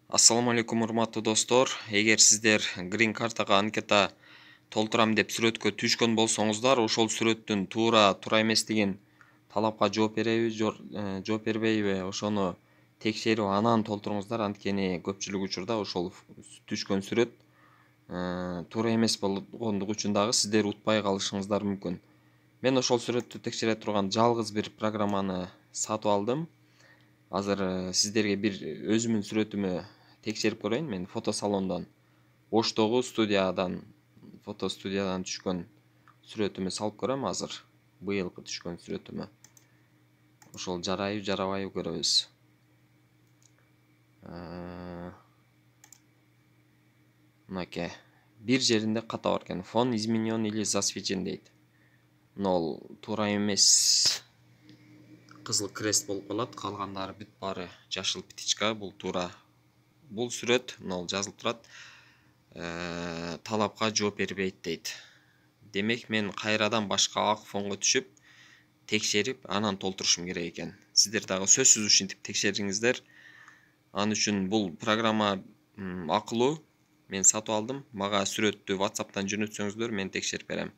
Assalamu алейкум, урматтуу достор. Эгер сиздер грин картага анкета толтурам деп сүрөткө түшкөн болсоңуздар, ошол сүрөттүн туура эмес деген талапка жооп бербейби, ошону текшерип анан толтуруңуздар. Анткени көпчүлүк учурда ошол түшкөн сүрөт туура эмес болгондугу үчүн дагы сиздер утпай калышыңыздар мүмкүн. Мен ошол сүрөттү текшере турган жалгыз бир программаны сатып алдым. Азыр сиздерге бир өзүмдүн сүрөтүмө текшерип көрөйүн. Мен фотосалондон, Оштогу фотостудиядан түшкөн сүрөтүмө салып көрөм. Азыр быйылкы түшкөн сүрөтүмө. Ошол жарайбы, жарабайбы көрөбүз. Мынакей. Бир жеринде ката бар экен. Фон изменен или засвечен дейт. Ол туура эмес. Кызыл крест болуп калат, калгандары бүт баары жашыл птичка. Бул туура. Бул сүрөт, мына жазылып турат. Талапка жооп бербейт дейт. Демек мен кайрадан башка ак фонго түшүп, текшерип, анан толтурушум керек экен. Сиздер дагы сөзсүз ушинтип текшериңиздер. Ал үчүн бул программа акылуу. Мен сатып алдым. Мага сүрөттү WhatsApp'тан жөнөтсөңүздөр, мен текшерип берем.